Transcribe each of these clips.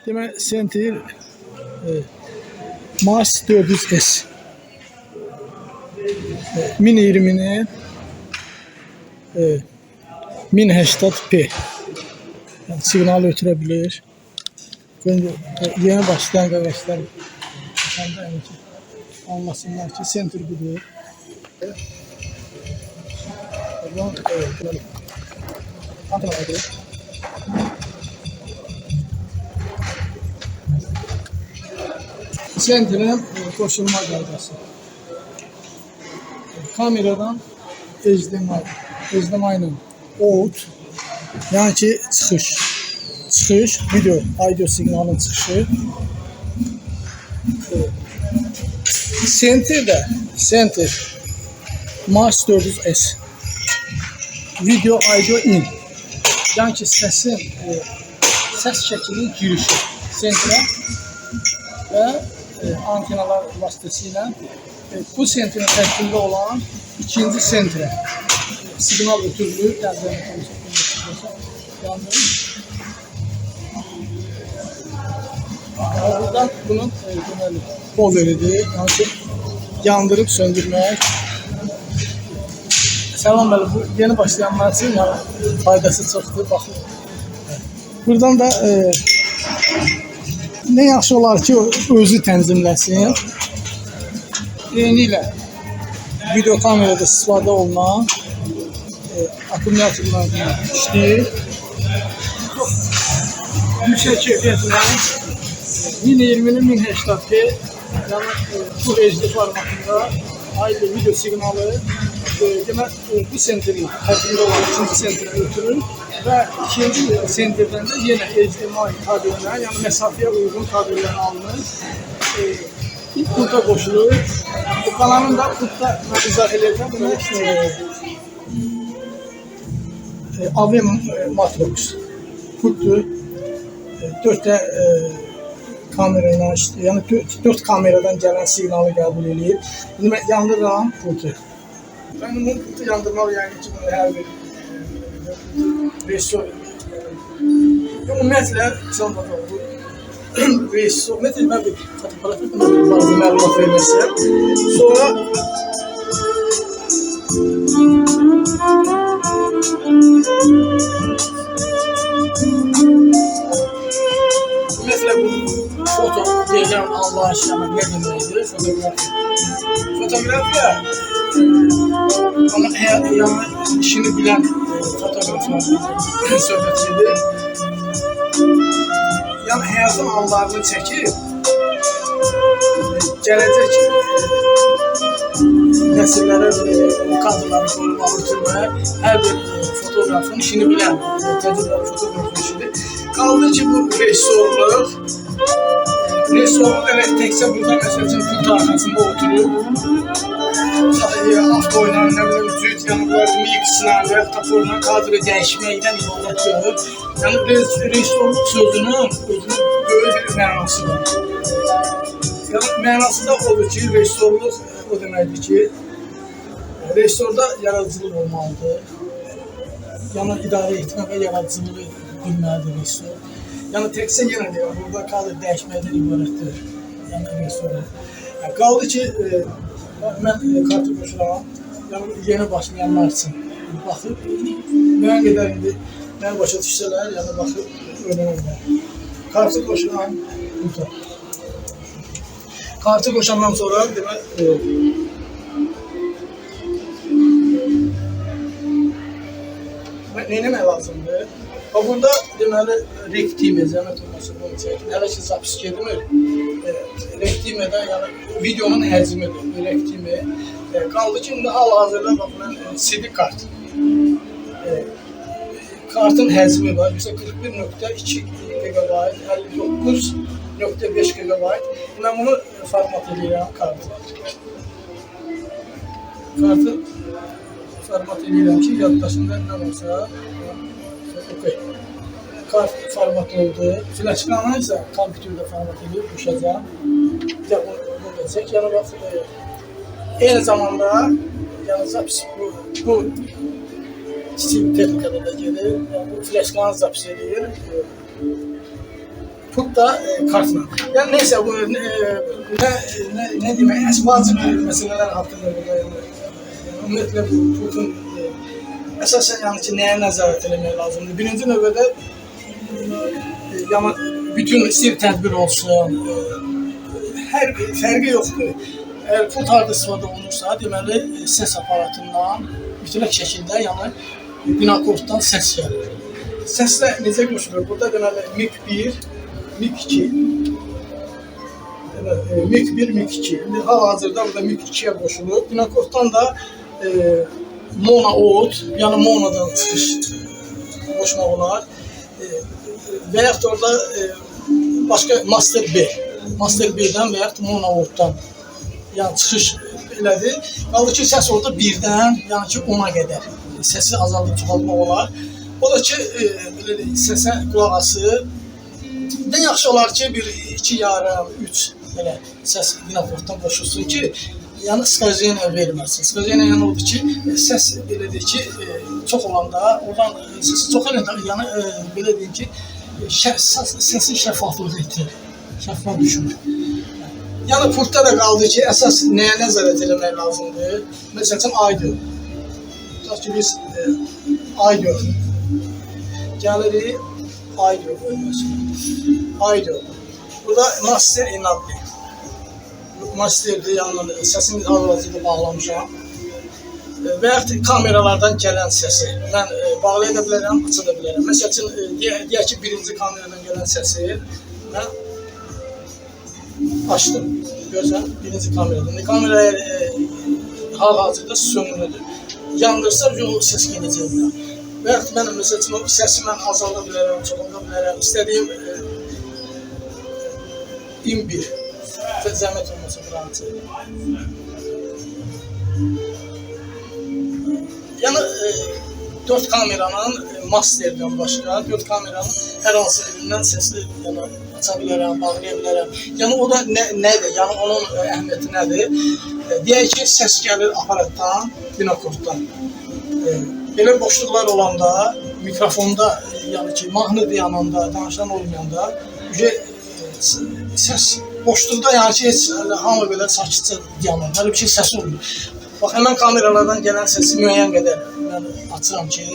Demək, Sentir Mars 400S 1020'nin 1080p yani siqnal ötürebilir. Yeni başlayan qardaşlar anlasınlar ki Sentir budur. Sentir'in koşulma qaydası. Kameradan HDMI ilə out, yəni ki çıxış, video, audio siqnalın çıxışı. Sentir Mars 400S video, audio in, yəni ki səs şəklinin girişi Sentirə və antenalar vasitəsilə bu Sentir'in tərkibində olan ikinci Sentirə siqnal ötürülür. Buradan bunun poveridir, yəni ki yandırıb söndürmək. Səlam bəli, bu yeni başlayanlar üçün faydası çoxdur. Baxın. Buradan da ne yaxşı olar ki özü tənzimləsin. Eyni ilə video kamerada istifadə olunan akkumulyatorlarla işləyir. Yüksək keyfiyyətlə 1020'nin 1080p yəni Full HD formatında ayrı video siqnalı demək bu Sentir'in tərkibində olan ikinci Sentir'e ötürür və ikinci Sentir'dən də yenə HDMI kabellər, yəni məsafəyə uyğun kabellər alınır. İlk pulta qoşulur. Bu qalanın da pulta izah edəcəm. AVM Matrox pultdur. 4 kamera ilə işləyir. Yəni 4 kameradan gələn siqnalı qəbul edir. Demək, yandıran pultu. Ben bu pultu yandırmalı, yəni ki, hər bir rejissor. Ümumiyyətlə, rejissor, ümumiyyətlə, bir fotoğrafı bazı məlumat verməsiyəm. Sonra ümumiyyətlə, bu foto deyilən Allah aşkına nə deməkdir? Fotografiya onun yəni işini bilən fotoğraflar söhbət edir. Yəni həyatın anlarını çəkib gələcək nəsillərə kadrları qorumalı türmək hər bir fotoğrafın işini bilən təcrübəli fotoğrafın işidir. Qaldı ki bu rejissorluq evet təkcə burada məsəl üçün pult arxasında oturub avtoyla, nə bilim, cüt yanıqlar, mikslə və taporla kadrı dəyişməkdən ibarət görür. Yəni rejissorluq sözünün böyük bir mənası var. Yəni mənası da odur ki, rejissorluq o deməkdir ki, rejissorda yaradıcılıq olmalıdır. Yəni idarə etmə və yaradıcılığı bilməlidir rejissor. Yəni təkcə yenə deyək, burada kadr dəyişməkdən ibarətdir. Yəni rejissorluq. Qaldı ki, mən kartı qoşuram, yəni yeni başlayanlar üçün baxıb, müəyyən qədər indi mənə başa düşsələr, yəni baxıb öyrənirlər. Kartı qoşuram, burada. Kartı qoşandan sonra demək, neyləmək lazımdır? Burada deməli Rectime'ə zəhmət olması olacaq. Hələ ki zapis gedmir. Rectime'də yəni videonun həcmidir. Rectime. Qaldı ki indi hal-hazırda bax mən CD kart. Kartın həcmi var. Mesela 41.2 GB, 59.5 GB. Mən bunu format edirəm kartı. Kartı format edirəm ki yaddaşında nə varsa kart format oldu. Flaşkanı ise kompüterdə format edib düşəcəm. Bir də bunu versək, yəni bax, eyni zamanda yəni zapis bu kiçik texnikada da gedir. Yəni bu flaşkanı zapis edir. put da kartla. Yani neyse bu ne demek? Vacib meseleler hakkında burada ümumiyyətlə bu putun əsasən yəni ki nəyə nəzarət etmək lazımdır? Birinci növbədə yəni bütün sir tədbir olsun, hər fərqi yoxdur. Əgər put harda istifadə olunursa, deməli səs aparatından mütləq şəkildə yəni binakortdan səs gəlir. Səslə necə qoşulur? Burada deməli MIG-1, MIG-2, MIG-1, MIG-2. Hal-hazırda burada MIG-2-yə qoşulur. Binakortdan da mono out, yəni monodan çıxış qoşmaq olar. Və yaxud da orada başqa master B, master B-dən və yaxud mono outdan yəni çıxış elədir. Qaldı ki, səs orada 1-dən, yəni ki 10-a qədər səsi azaldıb çoxaltmaq olar. O da ki, səsə qulaq ası. Ən yaxşı olar ki, 2 yarım, 3 belə səs binakortdan qoşulsun ki, yəni skaziyena verməsin. Skaziyena yəni odur ki, səs belədir ki, çox olanda, oradan səsi çox olanda, yəni belə deyim ki, səsin şəffaflığı itirir, şəffaf düşmür. Yəni pultda da qaldı ki, əsas nəyə nəzarət eləmək lazımdır? Məsəl üçün audio. Tutaq ki, biz audio gəlirik, audio qoyuyorsun. Audio. Burada master enable. Masterdir, yəni səsini hal-hazırda bağlamışam. Və yaxud kameralardan gələn səsi mən bağlaya da bilərəm, aça da bilərəm. Məsəl üçün, deyək ki, birinci kameradan gələn səsi mən açdım. Görürsən, birinci kameradan. Kamera hal-hazırda sönülüdür. Yandırsa, o səs gələcək buna. Və yaxud mən, məsəl üçün, o səsi mən azalda bilərəm, çoxalda bilərəm. İstədiyim in1. Zəhmət olmasa Fransız. Yəni 4 kameranın masterdən başqa 4 kameranın hər hansı birindən sesli yəni aça bilərəm, bağlaya bilərəm. Yəni o da nədir? Yəni onun əhəmiyyəti nədir? Deyək ki, səs gəlir aparatdan, binakortdan. Belə boşluqlar olanda mikrofonda, yəni ki, mahnı dayananda, danışan olmayanda səs boşluqda yəni ki, heç hamı belə sakitcə dayanır. Belə bir şey səsi olmuyor. Bax, həmən kameralardan gələn səsi müəyyən qədər mən açıram ki,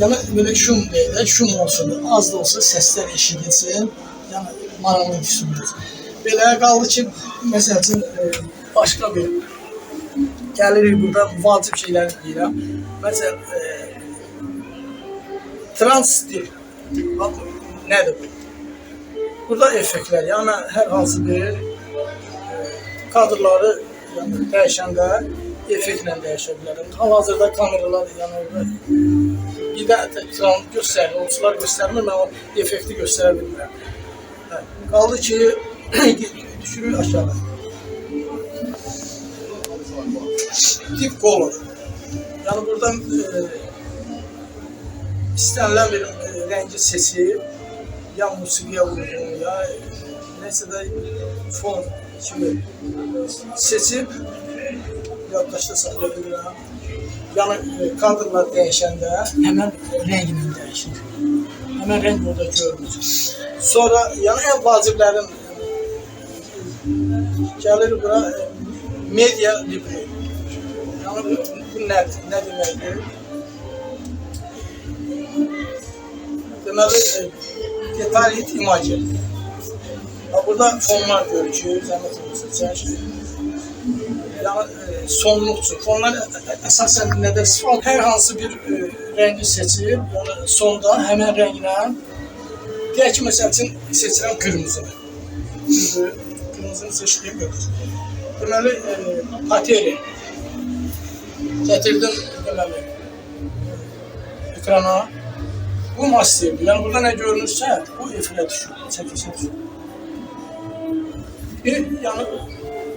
yəni belə şum deyil, şum olsun, az da olsa səslər eşidilsin, yəni maraqlı düşünürüz. Belə qaldı ki, məsəl üçün, başqa bir gəlirik burada vacib şeyləri deyirəm. Məsələn, transstil, nədir bu? Burada effektlər, yəni hər hansı bir kadrları dəyişəndə effektlə dəyişə bilərəm. Hal-hazırda kameralar, yəni orada bir də ekran göstərir, olsular göstərmir, mən o effekti göstərə bilmirəm. Qaldı ki, düşürür aşağı. Tip color. Yəni buradan istənilən bir rəngi seçib, ya musiqiyə uyğun, ya neysə də fon kimi seçib yaddaşda saxlaya bilirəm. Yəni kadrlar dəyişəndə həmən rənglə dəyişir. Həmən rəng burada görünür. Sonra, yəni ən vaciblərin gəlir bura media libre. Yəni bu nədir? Nə deməkdir? Deməli, detalit imajı. Burada fonlar görükür, zəhmət olursa çək. Yəni, sonluqçu. Fonlar əsasən nədə istifadə? Hər hansı bir rəngi seçib, yəni sonda həmən rənglə, deyək ki, məsəl üçün seçirəm qırmızını. Qırmızını seçdiyim götür. Deməli, pateri. Gətirdim, deməli, ekrana. Bu masterdir. Yəni burada nə görünürsə, bu efirə düşür, çəkilsə düşür. Yəni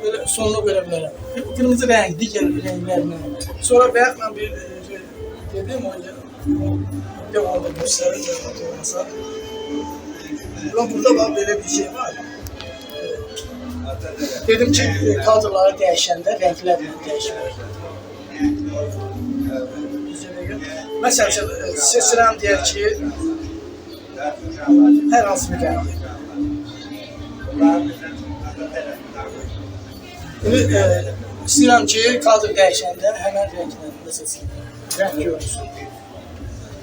belə sonluq verə bilərəm. Qırmızı rəng, digər rənglərinə. Sonra bayaq mən bir dedim, o devamlı göstərir, olmasa. Burada bax, belə bir şey var. Dedim ki, kadrları dəyişəndə rənglərlə dəyişmək. Məsəl üçün, seçirəm deyək ki, Hər hansı bir rəngi. İstəyirəm ki, kadr dəyişəndə həmən rənglərində seçsin. Rəng görürsün.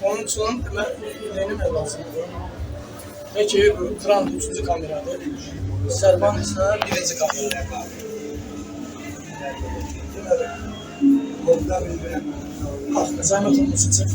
Onun üçün mən yeni mi lazımdır? Peki, bu Grand 3-cü kameradır. Sərban isə 1-ci kameradır. Deməli, zəhmət olması üçün.